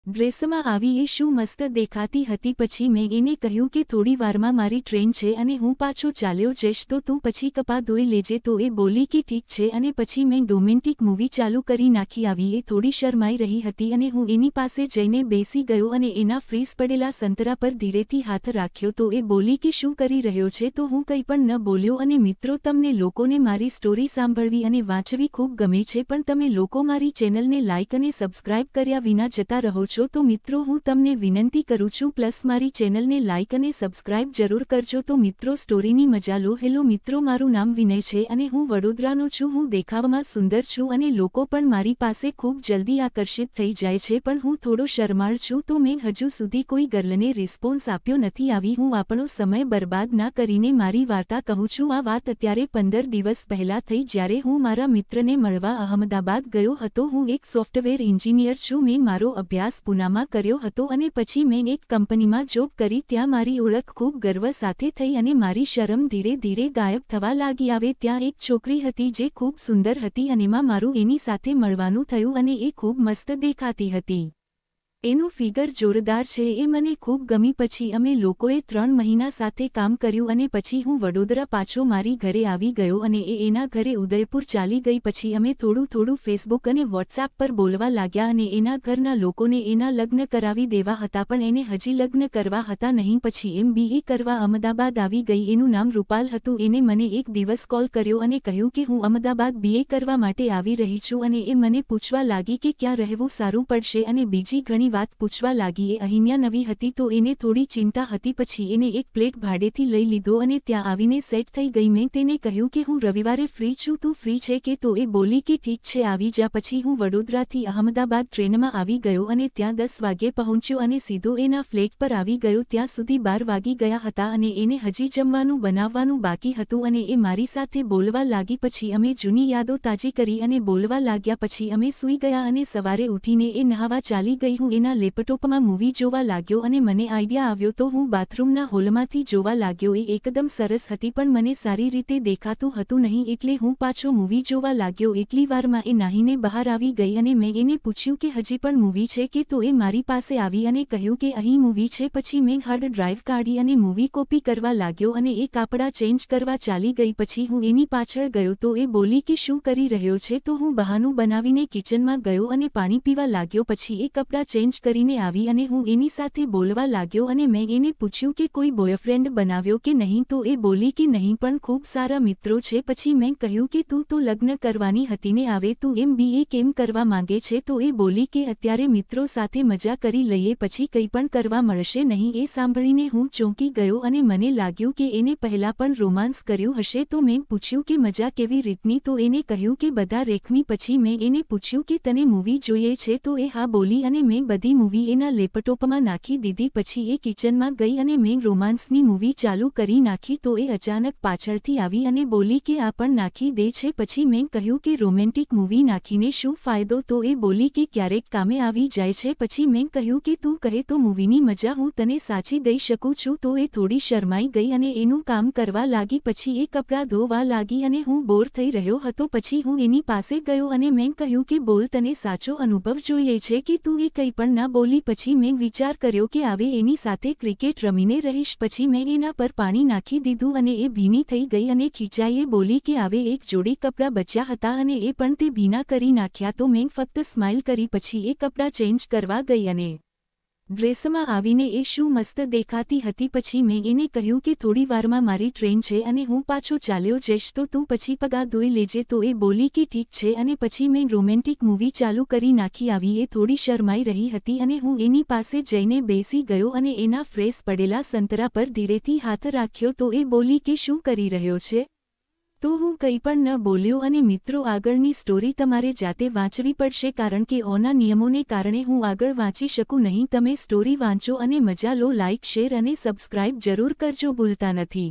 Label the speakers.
Speaker 1: ડ્રેસમાં આવી એ શું મસ્ત દેખાતી હતી। પછી મેં એને કહ્યું કે થોડી વારમાં મારી ટ્રેન છે અને હું પાછો ચાલ્યો જઈશ તો તું પછી કપા ધોઈ લેજે। તો એ બોલી કે ઠીક છે અને પછી મેં રોમેન્ટિક મૂવી ચાલુ કરી નાખી। આવી એ થોડી શરમાઈ રહી હતી અને હું એની પાસે જઈને બેસી ગયો અને એના ફ્રીઝ પડેલા સંતરા પર ધીરેથી હાથ રાખ્યો તો એ બોલી કે શું કરી રહ્યો છે તો હું કંઈ પણ ન બોલ્યો। અને મિત્રો, તમને લોકોને મારી સ્ટોરી સાંભળવી અને વાંચવી ખૂબ ગમે છે, પણ તમે લોકો મારી ચેનલને લાઇક અને સબસ્ક્રાઇબ કર્યા વિના જતા રહો છો। તો મિત્રો, હું તમને વિનંતી કરું છું, પ્લસ મારી ચેનલને લાઇક અને સબસ્ક્રાઇબ જરૂર કરજો। તો મિત્રો, સ્ટોરીની મજા લો। હેલો મિત્રો, મારું નામ વિનય છે અને હું વડોદરાનો છું। હું દેખાવમાં સુંદર છું અને લોકો પણ મારી પાસે ખૂબ જલ્દી આકર્ષિત થઈ જાય છે, પણ હું થોડો શરમાળ છું તો મેં હજુ સુધી કોઈ ગર્લને રિસ્પોન્સ આપ્યો નથી। આવી હું આપણો સમય બરબાદ ના કરીને મારી વાર્તા કહું છું। આ વાત અત્યારે 15 દિવસ પહેલા થઈ, જ્યારે હું મારા મિત્રને મળવા અહમદાબાદ ગયો હતો। હું એક સોફ્ટવેર એન્જિનિયર છું। મેં મારો અભ્યાસ પૂનામાં કર્યો હતો અને પછી મેં એક કંપનીમાં જોબ કરી। ત્યાં મારી ઓળખ ખૂબ ગર્વ સાથે થઈ અને મારી શરમ ધીરે ધીરે ગાયબ થવા લાગી। આવે ત્યાં એક છોકરી હતી જે ખૂબ સુંદર હતી અને મારું એની સાથે મળવાનું થયું અને એ ખૂબ મસ્ત દેખાતી હતી। એનું ફિગર જોરદાર છે, એ મને ખૂબ ગમી। પછી અમે લોકોએ 3 મહિના સાથે કામ કર્યું અને પછી હું વડોદરા પાછો મારી ઘરે આવી ગયો અને એ એના ઘરે ઉદયપુર ચાલી ગઈ। પછી અમે થોડું ફેસબુક અને વોટ્સએપ પર બોલવા લાગ્યા અને એના ઘરના લોકોને એના લગ્ન કરાવી દેવા હતા, પણ એને હજી લગ્ન કરવા હતા નહીં। પછી MBA કરવા અમદાવાદ આવી ગઈ। એનું નામ રૂપાલ હતું। એને મને એક દિવસ કોલ કર્યો અને કહ્યું કે હું અમદાવાદ BA કરવા માટે આવી રહી છું અને એ મને પૂછવા લાગી કે ક્યાં રહેવું સારું પડશે અને બીજી ઘણી વાત પૂછવા લાગી। એ અહીંયા નવી હતી તો એને થોડી ચિંતા હતી। પછી એને એક ફ્લેટ ભાડેથી લઈ લીધો અને ત્યાં આવીને સેટ થઈ ગઈ। મેં તેને કહ્યું કે હું રવિવારે ફ્રી છું, તું ફ્રી છે કે? તો એ બોલી કે ઠીક છે, આવી જા। પછી હું વડોદરાથી અહમદાબાદ ટ્રેનમાં આવી ગયો અને ત્યાં 10 વાગ્યે પહોંચ્યો અને સીધો એના ફ્લેટ પર આવી ગયો। ત્યાં સુધી 12 વાગી ગયા હતા અને એને હજી જમવાનું બનાવવાનું બાકી હતું અને એ મારી સાથે બોલવા લાગી। પછી અમે જૂની યાદો તાજી કરી અને બોલવા લાગ્યા। પછી અમે સૂઈ ગયા અને સવારે ઉઠીને એ નહાવા ચાલી ગઈ। હું એના લેપટોપમાં મૂવી જોવા લાગ્યો અને મને આઈડિયા આવ્યો તો હું બાથરૂમના હોલમાંથી જોવા લાગ્યો। એ એકદમ સરસ હતી, પણ મને સારી રીતે દેખાતું હતું નહીં, એટલે હું પાછો મૂવી જોવા લાગ્યો। એટલી વારમાં એ નાહીને બહાર આવી ગઈ અને મેં એને પૂછ્યું કે હજી પણ મૂવી છે કે? તો એ મારી પાસે આવી અને કહ્યું કે અહીં મૂવી છે। પછી મેં હાર્ડ ડ્રાઈવ કાઢી અને મૂવી કોપી કરવા લાગ્યો અને એ કાપડા ચેન્જ કરવા ચાલી ગઈ। પછી હું એની પાછળ ગયો તો એ બોલી કે શું કરી રહ્યો છે? તો હું બહાનું બનાવીને કિચનમાં ગયો અને પાણી પીવા લાગ્યો। પછી એ કપડાં ચેન્જ કરીને આવી અને હું એની સાથે બોલવા લાગ્યો અને મેં એને પૂછ્યું કે કોઈ બોયફ્રેન્ડ બનાવ્યો કે નહીં? તો એ બોલી કે નહીં, પણ ખૂબ સારા મિત્રો છે। પછી મેં કહ્યું કે તું તો લગ્ન કરવાની હતી ને, આવે તું MBA કેમ કરવા માંગે છે? તો એ બોલી કે અત્યારે મિત્રો સાથે મજા કરી લઈએ, પછી કંઈ પણ કરવા મળશે નહીં। એ સાંભળીને હું ચોંકી ગયો અને મને લાગ્યું કે એને પહેલા પણ રોમાન્સ કર્યું હશે। તો મેં પૂછ્યું કે મજા કેવી રીતની? તો એને કહ્યું કે બધા રેખમી। પછી મેં એને પૂછ્યું કે તને મૂવી જોઈએ છે? તો એ હા બોલી અને મેં બધી મૂવી એના લેપટોપમાં નાખી દીધી। પછી એ કિચનમાં ગઈ અને મેં રોમાન્સની મૂવી ચાલુ કરી નાખી તો એ અચાનક પાછળથી આવી અને બોલી કે આ પણ નાખી દે છે। પછી મેં કહ્યું કે રોમેન્ટિક મૂવી નાખીને શું ફાયદો? તો એ બોલી કે ક્યારેક કામે આવી જાય છે। પછી મેં કહ્યું કે તું કહે તો મૂવીની મજા હું તને સાચી દઈ શકું છું। તો એ થોડી શરમાઈ ગઈ અને એનું કામ કરવા લાગી। પછી એ કપડાં ધોવા લાગી અને હું બોર થઈ રહ્યો હતો। પછી હું એની પાસે ગયો અને મેં કહ્યું કે બોલ, તને સાચો અનુભવ જોઈએ છે કે? તું એ કંઈ પણ ના બોલી। પછી મેં વિચાર કર્યો કે આવે એની સાથે ક્રિકેટ રમીને રહીશ। પછી મેં એના પર પાણી નાખી દીધું અને એ ભીની થઈ ગઈ અને ખીચાઈ। એ બોલી કે આવે એક જોડી કપડાં બચ્યા હતા અને એ પણ તે ભીના કરી નાખ્યા। તો મેં ફક્ત સ્માઇલ કરી। પછી એ કપડાં ચેન્જ કરવા ગઈ અને ડ્રેસમાં આવીને એ શું મસ્ત દેખાતી હતી। પછી મેં એને કહ્યું કે થોડી વારમાં મારી ટ્રેન છે અને હું પાછો ચાલ્યો જઈશ, તો તું પછી પગા ધોઈ લેજે। તો એ બોલી કે ઠીક છે અને પછી મેં રોમેન્ટિક મૂવી ચાલુ કરી નાખી। આવી એ થોડી શરમાઈ રહી હતી અને હું એની પાસે જઈને બેસી ગયો અને એના ફ્રેશ પડેલા સંતરા પર ધીરેથી હાથ રાખ્યો। તો એ બોલી કે શું કરી રહ્યો છે? તો હું કંઈ પણ ન બોલ્યો। અને મિત્રો, આગળની સ્ટોરી તમારે જાતે વાંચવી પડશે, કારણ કે ઓના નિયમોને કારણે હું આગળ વાંચી શકું નહીં। તમે સ્ટોરી વાંચો અને મજા લો। લાઇક, શેર અને સબસ્ક્રાઇબ જરૂર કરજો ભૂલતા નથી।